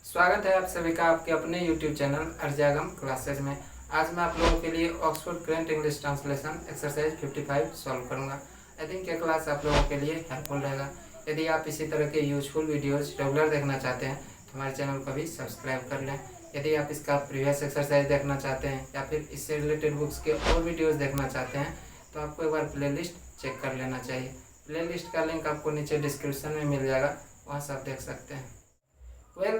स्वागत है आप सभी का आपके अपने YouTube चैनल अर्जागम क्लासेज में। आज मैं आप लोगों के लिए Oxford current English translation exercise 55 solve करूंगा। आई थिंक ये क्लास आप लोगों के लिए हेल्पफुल रहेगा। यदि आप इसी तरह के यूजफुल वीडियोज रेगुलर देखना चाहते हैं तो हमारे चैनल को भी सब्सक्राइब कर लें। यदि आप इसका प्रीवियस एक्सरसाइज देखना चाहते हैं या फिर इससे रिलेटेड बुक्स के और वीडियोज़ देखना चाहते हैं तो आपको एक बार प्ले चेक कर लेना चाहिए। प्ले का लिंक आपको नीचे डिस्क्रिप्शन में मिल जाएगा, वहाँ से आप देख सकते हैं।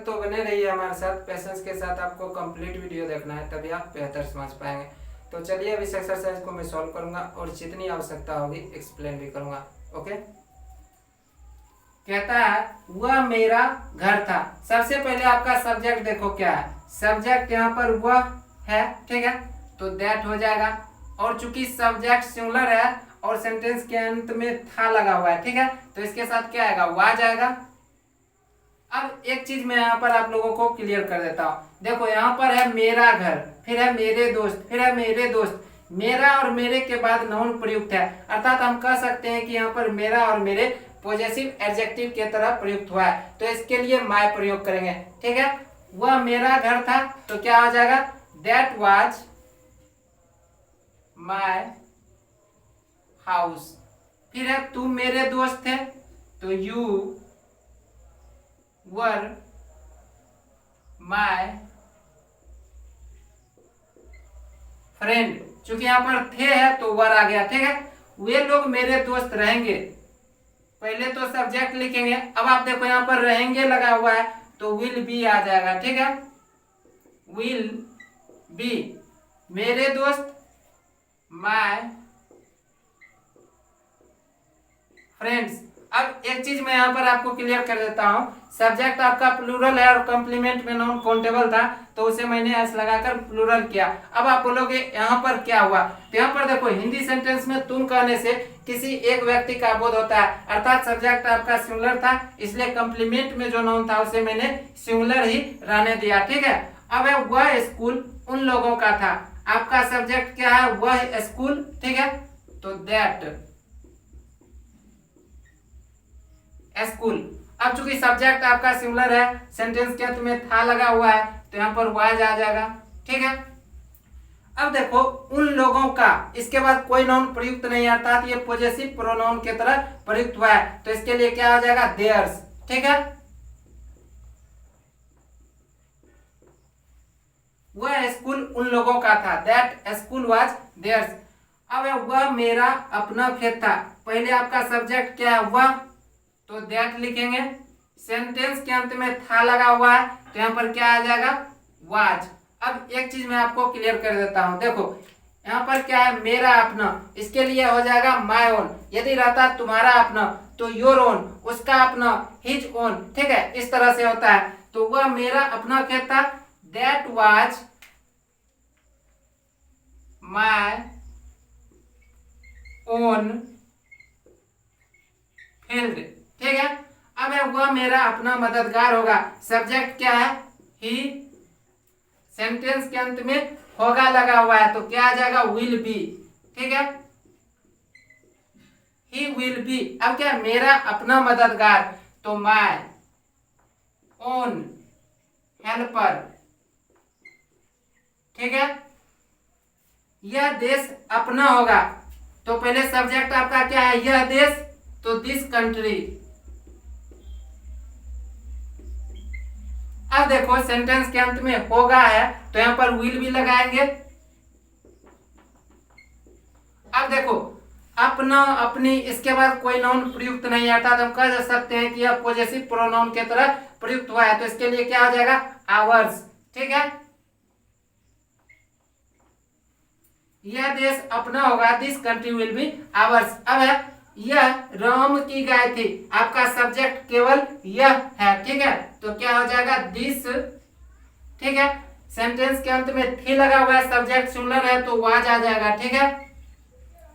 तो बने रहिए हमारे साथ, पेशेंस के साथ आपको कंप्लीट वीडियो देखना है, तभी आप बेहतर समझ पाएंगे। तो चलिए अब इस एक्सरसाइज को मैं सॉल्व करूंगा और जितनी आवश्यकता होगी एक्सप्लेन भी करूंगा। ओके, कहता है वह मेरा घर था। सबसे पहले आपका सब्जेक्ट देखो क्या है। सब्जेक्ट यहाँ पर वह है, ठीक है, तो दैट हो जाएगा। और चूंकि सब्जेक्ट सिंगुलर है और सेंटेंस के अंत में था लगा हुआ है, ठीक है, तो इसके साथ क्या आएगा, वह जाएगा। अब एक चीज मैं यहाँ पर आप लोगों को क्लियर कर देता हूँ। देखो यहाँ पर है मेरा घर, फिर है मेरे दोस्त, फिर है मेरे दोस्त। मेरा और मेरे के बाद नाउन प्रयुक्त है, अर्थात हम कह सकते हैं कि यहाँ पर मेरा और मेरे पॉजेसिव एडजेक्टिव के तरह प्रयुक्त हुआ है, तो इसके लिए माय प्रयोग करेंगे। ठीक है, वह मेरा घर था तो क्या हो जाएगा, दैट वाज माय हाउस। फिर है तुम मेरे दोस्त थे तो यू वर माय फ्रेंड। चूंकि यहां पर थे है तो वर आ गया, ठीक है। वे लोग मेरे दोस्त रहेंगे, पहले तो सब्जेक्ट लिखेंगे। अब आप देखो यहां पर रहेंगे लगा हुआ है तो विल बी आ जाएगा, ठीक है। विल बी मेरे दोस्त, माय फ्रेंड्स। अब एक चीज मैं यहाँ पर आपको क्लियर कर देता हूँ। सब्जेक्ट आपका प्लूरल है और कॉम्प्लीमेंट में नाउन काउंटेबल था तो उसे मैंने एस लगाकर प्लूरल किया। अब आप बोलोगे यहाँ पर क्या हुआ, तो यहाँ पर देखो हिंदी सेंटेंस में तुम कहने से किसी एक व्यक्ति का बोध होता है, अर्थात सब्जेक्ट आपका सिंगुलर था, इसलिए कॉम्प्लीमेंट में जो नाउन था उसे मैंने सिंगुलर ही रहने दिया, ठीक है। अब है वह स्कूल उन लोगों का था। आपका सब्जेक्ट क्या है, वह स्कूल, ठीक है, तो दैट स्कूल। अब चूंकि सब्जेक्ट आपका सिंगुलर है, सेंटेंस के अंत में था लगा हुआ है तो यहाँ पर वाज आ जाएगा, ठीक है। अब देखो उन लोगों का, इसके बाद कोई नाउन प्रयुक्त नहीं आता, तो ये पॉजेसिव प्रोनाउन के तरह प्रयुक्त हुआ है, तो इसके लिए क्या हो जाएगा, देयर्स, ठीक है। वह स्कूल उन लोगों का था, दैट स्कूल वाज देयर्स। अब वह मेरा अपना खेत था। पहले आपका सब्जेक्ट क्या है, वह, तो दैट लिखेंगे। सेंटेंस के अंत में था लगा हुआ है तो यहाँ पर क्या आ जाएगा, वाज। अब एक चीज मैं आपको क्लियर कर देता हूं। देखो यहाँ पर क्या है, मेरा अपना, इसके लिए हो जाएगा माय ओन। यदि रहता तुम्हारा अपना तो योर ओन, उसका अपना हिज ओन, ठीक है, इस तरह से होता है। तो वह मेरा अपना खेत था, that was my own field, ठीक है। अब है वह मेरा अपना मददगार होगा। सब्जेक्ट क्या है, ही, सेंटेंस के अंत में होगा लगा हुआ है तो क्या आ जाएगा, विल बी, ठीक है, ही विल बी। अब क्या, मेरा अपना मददगार तो माय ओन हेल्पर, ठीक है। यह देश अपना होगा तो पहले सब्जेक्ट आपका क्या है, यह देश, तो दिस कंट्री। अब देखो सेंटेंस के अंत में होगा है तो यहां पर विल भी लगाएंगे। अब देखो अपना, अपनी, इसके बाद कोई नाउन प्रयुक्त नहीं आता तो हम कह सकते हैं कि यह पॉजेसिव प्रोनाउन के तरह प्रयुक्त हुआ है, तो इसके लिए क्या हो जाएगा, आवर्स, ठीक है। यह देश अपना होगा, this country will be hours. अब है यह राम की गाय थी। आपका सब्जेक्ट केवल यह है, ठीक है, तो क्या हो जाएगा, दिस, ठीक है। सेंटेंस के अंत में थी लगा हुआ है, सब्जेक्ट सिंगुलर है तो वाज आ जाएगा, ठीक है।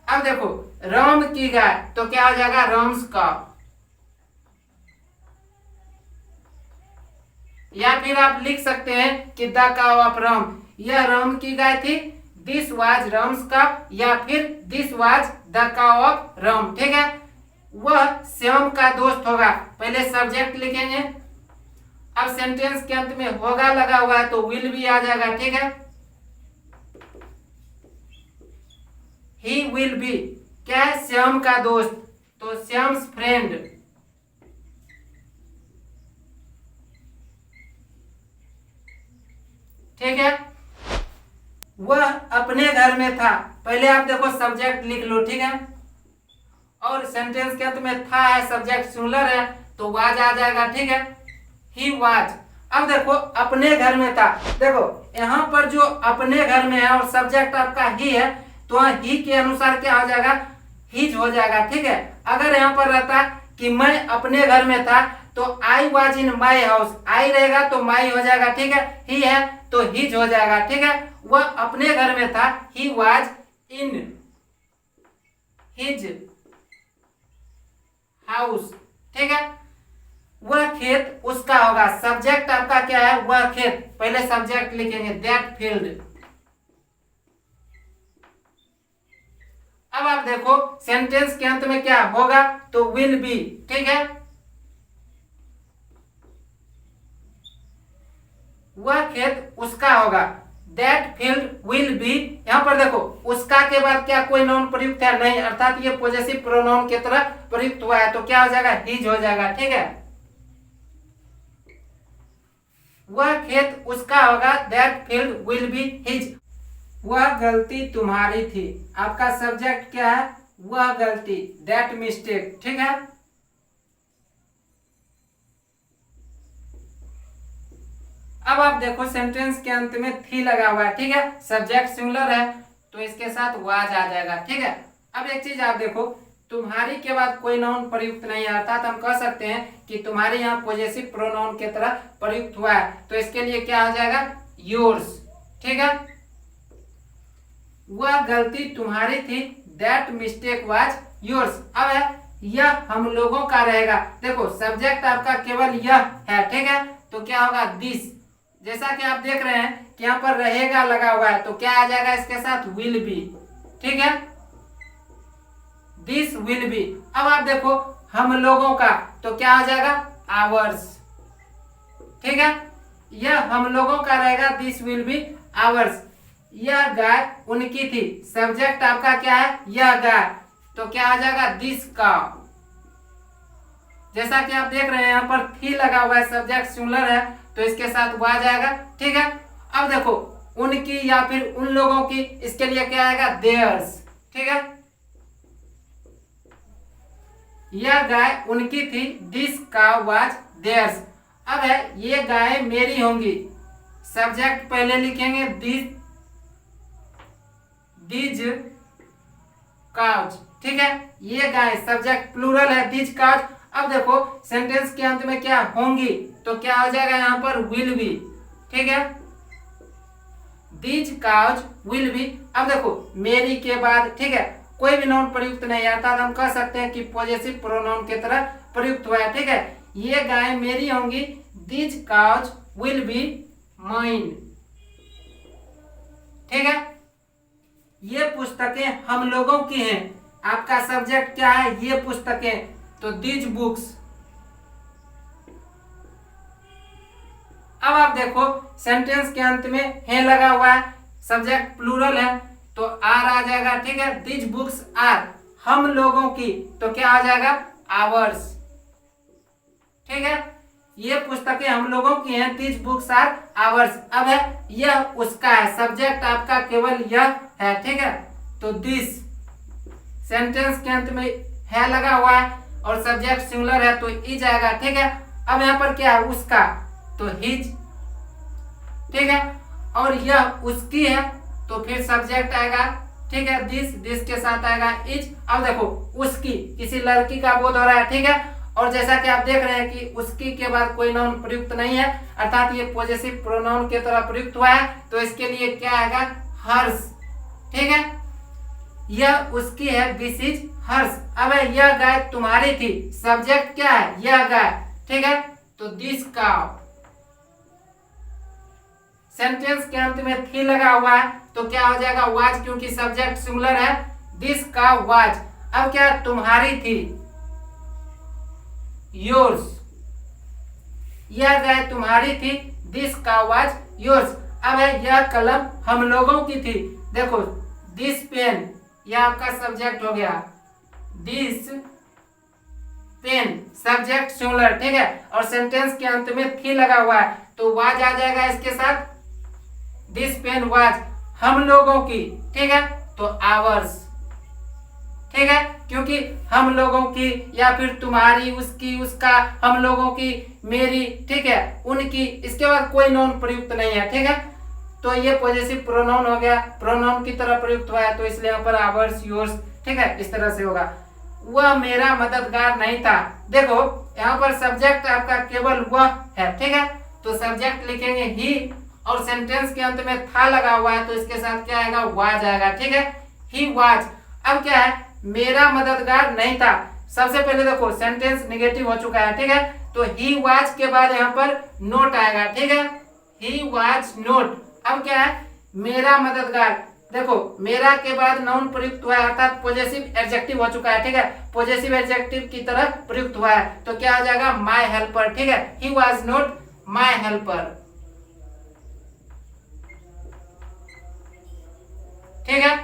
अब देखो राम की गाय तो क्या हो जाएगा, राम्स का। या फिर आप लिख सकते हैं कि द काउ ऑफ राम, यह राम की गाय थी, दिस वाज राम्स का, या फिर this was the cow of Ram, ठीक है। वह श्याम का दोस्त होगा, पहले सब्जेक्ट लिखेंगे। अब सेंटेंस के अंत में होगा लगा हुआ है तो विल भी आ जाएगा, ठीक है। ही विल बी क्या है, श्याम का दोस्त, तो श्याम्स फ्रेंड। ठीक है, वह अपने घर में था, पहले आप देखो सब्जेक्ट लिख लो, ठीक है। और सेंटेंस के अंत में था है, सब्जेक्ट सिंगुलर है तो वाज आ जाएगा, ठीक है। He was. अब देखो अपने घर में था, देखो यहाँ पर जो अपने घर में है और सब्जेक्ट आपका ही है तो ही के अनुसार क्या हो जाएगा, हिज हो जाएगा, ठीक है। अगर यहाँ पर रहता कि मैं अपने घर में था तो I was in my house, आई रहेगा तो माई हो जाएगा, ठीक है। ही है तो हिज हो जाएगा, ठीक है। वह अपने घर में था, he was in his house, ठीक है। वह खेत उसका होगा, सब्जेक्ट आपका क्या है, वह खेत, पहले सब्जेक्ट लिखेंगे दैट फील्ड। अब आप देखो सेंटेंस के अंत में क्या होगा, तो विल बी, ठीक है। वह खेत उसका होगा, दैट फील्ड विल बी। यहां पर देखो उसका के बाद क्या कोई नाउन प्रयुक्त है, नहीं, अर्थात ये पॉजेसिव प्रोनाउन की तरह प्रयुक्त हुआ है तो क्या हो जाएगा, हिज हो जाएगा, ठीक है। वह खेत उसका होगा, that field will be his. वह गलती तुम्हारी थी, आपका सब्जेक्ट क्या है, वह गलती, दैट मिस्टेक, ठीक है। अब आप देखो सेंटेंस के अंत में थी लगा हुआ है, ठीक है, सब्जेक्ट सिंगुलर है तो इसके साथ वाज आ जाएगा, ठीक है। अब एक चीज आप देखो, तुम्हारी के बाद कोई नाउन प्रयुक्त नहीं आता तो हम कह सकते हैं कि तुम्हारे यहाँ पॉजेसिव प्रोनाउन की तरह प्रयुक्त हुआ है तो इसके लिए क्या हो जाएगा, योर्स, ठीक है। वह गलती तुम्हारी थी, दैट मिस्टेक वाज योर्स। अब है यह हम लोगों का रहेगा, देखो सब्जेक्ट आपका केवल यह है, ठीक है, तो क्या होगा, दिस। जैसा कि आप देख रहे हैं कि यहाँ पर रहेगा लगा हुआ है तो क्या आ जाएगा इसके साथ, विल बी, ठीक है, दिस विल बी। अब आप देखो हम लोगों का तो क्या आ जाएगा, आवर्स, ठीक है। यह हम लोगों का रहेगा, दिस विल बी आवर्स। यह गाय उनकी थी, सब्जेक्ट आपका क्या है, यह गाय, तो क्या आ जाएगा, दिस काउ। जैसा कि आप देख रहे हैं यहाँ पर थी लगा हुआ है, सब्जेक्ट सिंगुलर है तो इसके साथ वो आ जाएगा, ठीक है। अब देखो उनकी या फिर उन लोगों की, इसके लिए क्या आएगा, देयर्स, ठीक है। यह गाय उनकी थी, दिस काउ वाज देयर्स। अब है ये गाय मेरी होंगी, सब्जेक्ट पहले लिखेंगे दीज काउज, ठीक है। ये गाय सब्जेक्ट प्लूरल है, दीज काउज। अब देखो सेंटेंस के अंत में क्या होंगी तो क्या हो जाएगा यहाँ पर, विल बी, ठीक है, दीज काउज विल बी। अब देखो मेरी के बाद, ठीक है, कोई भी नाउन प्रयुक्त नहीं आता, हम कह सकते हैं कि पॉजेसिव प्रोनाउन की तरह प्रयुक्त हुआ है, ठीक है। ये गाय मेरी होंगी, these cows will be mine, ठीक है। ये पुस्तकें हम लोगों की हैं, आपका सब्जेक्ट क्या है, ये पुस्तकें, तो दीज बुक्स। अब आप देखो सेंटेंस के अंत में है लगा हुआ है, सब्जेक्ट प्लूरल है तो आर आ जाएगा, ठीक है। दीज बुक्स आर हम लोगों की, तो क्या आ जाएगा, आवर्स, ठीक है। ये पुस्तकें हम लोगों की हैं, दीज बुक्स आर आवर्स। अब है यह उसका है, सब्जेक्ट आपका केवल यह है, ठीक है, तो दिस। सेंटेंस के अंत में है लगा हुआ है और सब्जेक्ट सिंगुलर है तो इज आएगा, ठीक है। अब यहाँ पर क्या है, उसका, तो हिज, ठीक है। और यह उसकी है तो फिर सब्जेक्ट आएगा, ठीक है, दिस के साथ आएगा इज। अब देखो उसकी, किसी लड़की का बोध हो रहा है, ठीक है। और जैसा कि आप देख रहे हैं कि उसकी के बाद कोई नाउन प्रयुक्त नहीं है, अर्थात ये पॉजेसिव प्रोनाउन की तरह प्रयुक्त हुआ है तो इसके लिए क्या आएगा, हर्ष, ठीक है। यह उसकी है, दिस इज हर्ष। अब यह गाय तुम्हारी थी, सब्जेक्ट क्या है, यह गाय, ठीक है, तो दिस काउ। सेंटेंस के अंत में थी लगा हुआ है तो क्या हो जाएगा, वाज, क्योंकि सब्जेक्ट सिंगुलर है, दिस काउ वाज। अब क्या, तुम्हारी थी, योर्स। यह गाय तुम्हारी थी, दिस काउ वाज योर्स। अब है यह कलम हम लोगों की थी। देखो दिस पेन, यह आपका सब्जेक्ट हो गया, दिस पेन सब्जेक्ट सिंगुलर, ठीक है, और सेंटेंस के अंत में थी लगा हुआ है तो वाज आ जाएगा इसके साथ। दिस पेन वाज हम लोगों की, ठीक है, तो आवर्स, ठीक है, क्योंकि हम लोगों की या फिर तुम्हारी, उसकी, उसका, हम लोगों की, मेरी, ठीक है, उनकी, इसके बाद कोई नाउन प्रयुक्त नहीं है, ठीक है। तो ये पॉजेसिव प्रोनाउन हो गया, प्रोनाउन की तरह प्रयुक्त हुआ है तो इसलिए यहाँ पर आवर्स, योर्स, ठीक है, इस तरह से होगा। वह मेरा मददगार नहीं था। देखो यहाँ पर सब्जेक्ट आपका केवल वह है, ठीक है, तो सब्जेक्ट लिखेंगे ही और सेंटेंस के अंत में था लगा हुआ है तो इसके साथ क्या आएगा, वाज आएगा, ठीक है, ही वाज। अब क्या है, मेरा मददगार नहीं था। सबसे पहले देखो सेंटेंस निगेटिव हो चुका है, ठीक है, तो ही वाज के बाद यहाँ पर नोट आएगा, ठीक है, ही वाज नोट। अब क्या है, मेरा मददगार, देखो मेरा के बाद नाउन प्रयुक्त हुआ है अर्थात पॉजेसिव एडजेक्टिव हो चुका है, ठीक है, पॉजेसिव एडजेक्टिव की तरह प्रयुक्त हुआ है तो क्या हो जाएगा, माय हेल्पर, ठीक है, he was not my helper, ठीक है।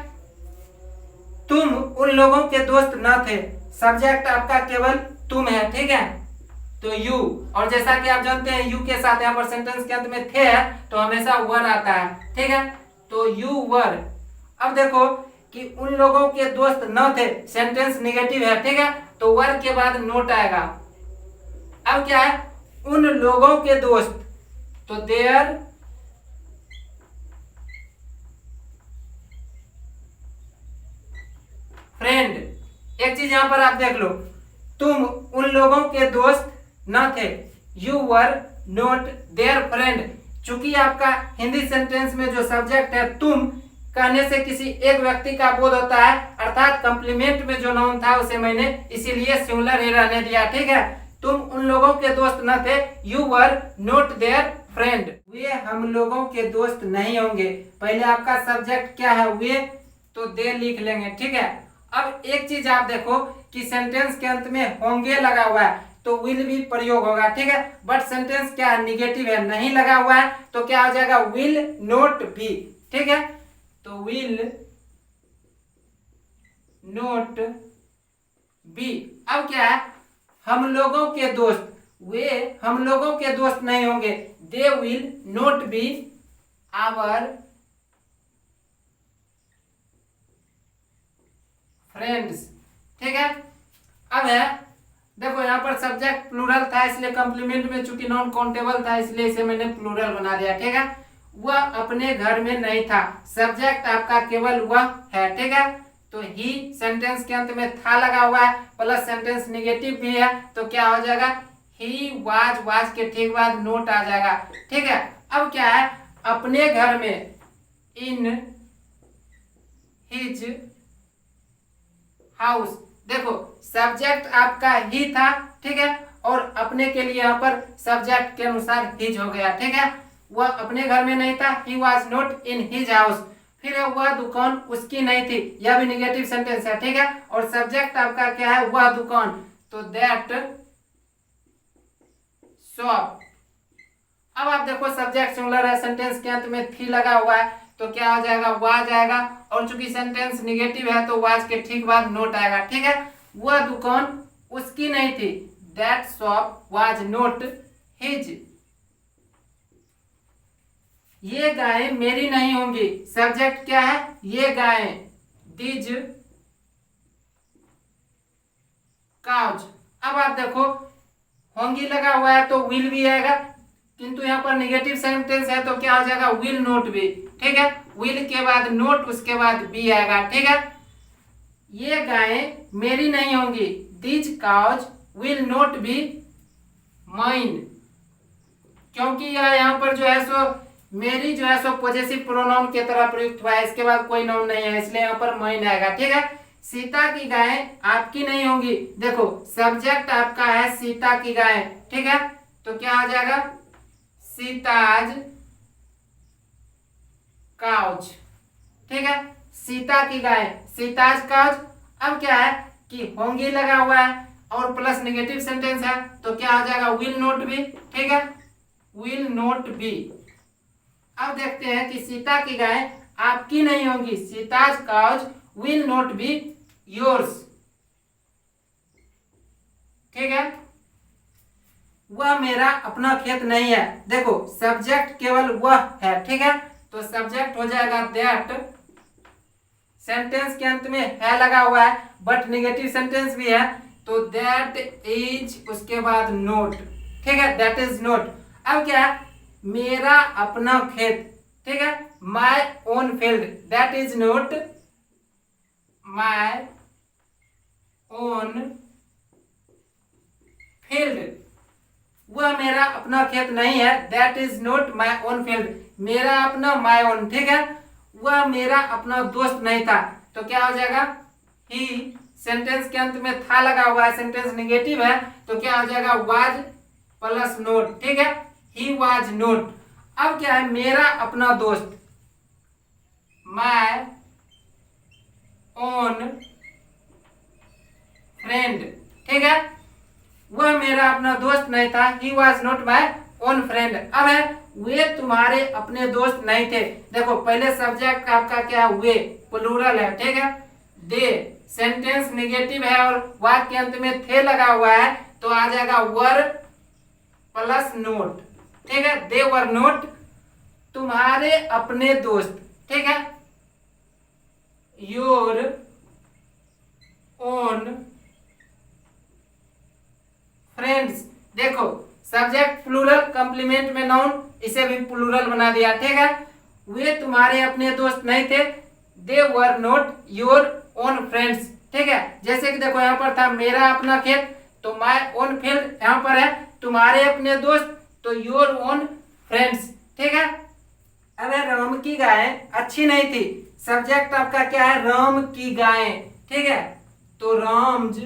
तुम उन लोगों के दोस्त न थे, सब्जेक्ट आपका केवल तुम है, ठीक है, तो यू, और जैसा कि आप जानते हैं यू के साथ यहाँ पर सेंटेंस के अंत में थे है तो हमेशा वर आता है, ठीक है, तो यू वर। अब देखो कि उन लोगों के दोस्त न थे, सेंटेंस निगेटिव है, ठीक है, तो वर के बाद नोट आएगा। अब क्या है, उन लोगों के दोस्त, तो देयर फ्रेंड। एक चीज यहां पर आप देख लो, तुम उन लोगों के दोस्त न थे, you were not their friend. चूंकि आपका हिंदी सेंटेंस में जो सब्जेक्ट है तुम, कहने से किसी एक व्यक्ति का बोध होता है अर्थात कंप्लीमेंट में जो नाउन था उसे मैंने इसीलिए सिंगुलर ही रहने दिया, ठीक है। तुम उन लोगों के दोस्त न थे, you were not their friend. वे हम लोगों के दोस्त नहीं होंगे, पहले आपका सब्जेक्ट क्या है, वे, तो दे लिख लेंगे, ठीक है। अब एक चीज आप देखो कि सेंटेंस के अंत में होंगे लगा हुआ है तो विल भी प्रयोग होगा, ठीक है, बट सेंटेंस क्या है, निगेटिव है, नहीं लगा हुआ है तो क्या हो जाएगा, विल नॉट बी, ठीक है, तो विल नॉट बी। अब क्या है, हम लोगों के दोस्त, वे हम लोगों के दोस्त नहीं होंगे, they will not be our friends, ठीक है। अब है देखो यहाँ पर सब्जेक्ट प्लूरल था इसलिए कॉम्प्लीमेंट में चूंकि नॉन काउंटेबल था इसलिए इसे मैंने प्लूरल बना दिया, ठीक है। वह अपने घर में नहीं था, सब्जेक्ट आपका केवल वह है, ठीक है, तो ही सेंटेंस के अंत में था लगा हुआ है प्लस सेंटेंस निगेटिव भी है तो क्या हो जाएगा, ही वाज, वाज के ठीक बाद नोट आ जाएगा, ठीक है। अब क्या है, अपने घर में, इन हिज हाउस, देखो सब्जेक्ट आपका ही था, ठीक है, और अपने के लिए यहाँ पर सब्जेक्ट के अनुसार हिज हो गया, ठीक है। वह अपने घर में नहीं था, he was not in his house. फिर है वह दुकान उसकी नहीं थी, यह भी निगेटिव सेंटेंस है, ठीक है, और सब्जेक्ट आपका क्या है, वह दुकान, तो दैट शॉप। अब आप देखो सब्जेक्ट सिंगुलर है, सेंटेंस के अंत में थी लगा हुआ है तो क्या हो जाएगा, वाज आएगा, और चूंकि सेंटेंस निगेटिव है तो वाज के ठीक बाद नोट आएगा, ठीक है। वह दुकान उसकी नहीं थी, that shop was not his. ये गायें मेरी नहीं होंगी, सब्जेक्ट क्या है, ये गायें, दीज काउज। अब आप देखो होंगी लगा हुआ है तो विल भी आएगा, किंतु यहाँ पर निगेटिव सेंटेंस है तो क्या हो जाएगा, विल नोट बी, ठीक है, विल के बाद नोट उसके बाद बी आएगा, ठीक है। ये गायें मेरी नहीं होंगी, these cows will not be mine, क्योंकि यह यहाँ पर जो है सो मेरी जो है सो पॉजेसिव प्रोनाउन के तरह प्रयुक्त हुआ है, इसके बाद कोई नाउन नहीं है इसलिए यहाँ पर माइन आएगा, ठीक है। सीता की गायें आपकी नहीं होंगी, देखो सब्जेक्ट आपका है सीता की गायें, ठीक है, तो क्या आ जाएगा, सीताज काउज, ठीक है, सीता की गाय, सीताज काउज। अब क्या है कि होंगी लगा हुआ है और प्लस नेगेटिव सेंटेंस है तो क्या आ जाएगा, विल नॉट बी, ठीक है, विल नॉट बी। अब देखते हैं कि सीता की गाय आपकी नहीं होंगी। Sita's cows will not be yours. ठीक है, वह मेरा अपना खेत नहीं है। देखो सब्जेक्ट केवल वह है, ठीक है, तो सब्जेक्ट हो जाएगा दैट। सेंटेंस के अंत में है लगा हुआ है, बट नेगेटिव सेंटेंस भी है, तो दैट इज उसके बाद नोट। ठीक है, दैट इज नोट। अब क्या है, मेरा अपना खेत, ठीक है, my own field, that is note my own field. वह मेरा अपना खेत नहीं है, that is not my own field, मेरा अपना माई ओन। ठीक है, वह मेरा अपना दोस्त नहीं था, तो क्या हो जाएगा, ही। सेंटेंस के अंत में था लगा हुआ है, सेंटेंस नेगेटिव है, तो क्या हो जाएगा, वाज प्लस नोट। ठीक है, ही वाज नोट। अब क्या है, मेरा अपना दोस्त, माई ओन फ्रेंड। ठीक है, वह मेरा अपना दोस्त नहीं था, he was not my own friend. अब है, वे तुम्हारे अपने दोस्त नहीं थे। देखो पहले सब्जेक्ट आपका क्या, वे प्लूरल है, ठीक है, दे सेंटेंस नेगेटिव है और वाक्य के अंत में थे लगा हुआ है, तो आ जाएगा वर प्लस नोट। ठीक है, दे वर नोट तुम्हारे अपने दोस्त। ठीक है, योर ओन फ्रेंड्स। देखो सब्जेक्ट प्लूरल, कंप्लीमेंट में नाउन, इसे भी प्लूरल बना दिया। ठीक है, वे तुम्हारे अपने दोस्त नहीं थे, they were not your own friends. ठीक है, जैसे कि देखो यहाँ पर था मेरा अपना खेत, तो माई ओन फील्ड, यहाँ पर है तुम्हारे अपने दोस्त, तो योर ओन फ्रेंड्स। ठीक है, अरे राम की गाय अच्छी नहीं थी, सब्जेक्ट आपका क्या है, राम की गाय। ठीक है, तो राम्स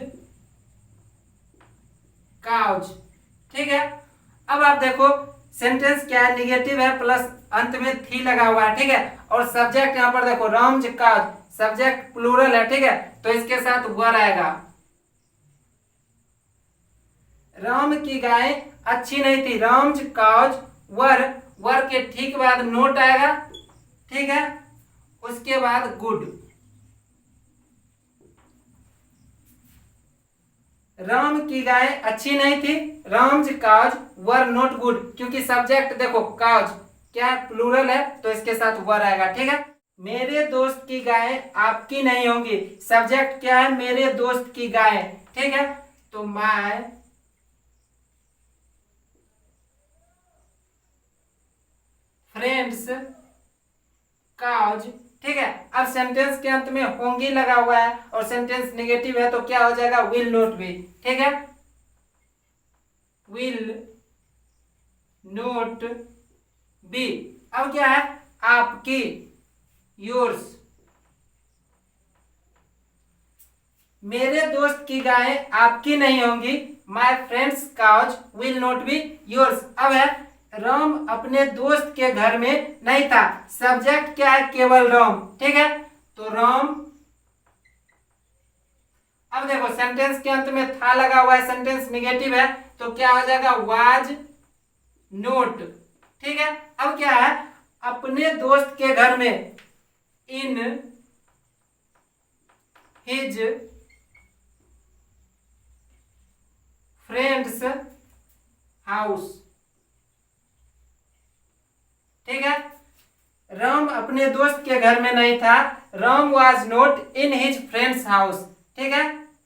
काउज। ठीक है, अब आप देखो सेंटेंस क्या है, निगेटिव है, प्लस अंत में थी लगा हुआ है। ठीक है, और सब्जेक्ट यहाँ पर देखो राम्स काउज, सब्जेक्ट प्लूरल है। ठीक है, तो इसके साथ वर आएगा। राम की गाय अच्छी नहीं थी, राम्स काउज वर, वर के ठीक बाद नोट आएगा। ठीक है, उसके बाद गुड। राम की गाय अच्छी नहीं थी, Ram's cows were not good, क्योंकि सब्जेक्ट देखो काउज क्या है, प्लूरल है, तो इसके साथ वर आएगा। ठीक है, मेरे दोस्त की गाय आपकी नहीं होंगी, सब्जेक्ट क्या है, मेरे दोस्त की गाय। ठीक है, तो माय फ्रेंड्स काउज। ठीक है, अब सेंटेंस के अंत में होंगी लगा हुआ है और सेंटेंस नेगेटिव है, तो क्या हो जाएगा, विल नॉट बी। ठीक है, विल नॉट बी। अब क्या है, आपकी, योर्स। मेरे दोस्त की गाय आपकी नहीं होंगी, my friends cows will not be yours. अब है, राम अपने दोस्त के घर में नहीं था, सब्जेक्ट क्या है, केवल राम। ठीक है, तो राम। अब देखो सेंटेंस के अंत में था लगा हुआ है, सेंटेंस नेगेटिव है, तो क्या हो जाएगा, वाज नोट। ठीक है, अब क्या है, अपने दोस्त के घर में, इन हिज फ्रेंड्स हाउस। ठीक है, राम अपने दोस्त के घर में नहीं था, Ram was not in his friends house. ठीक है,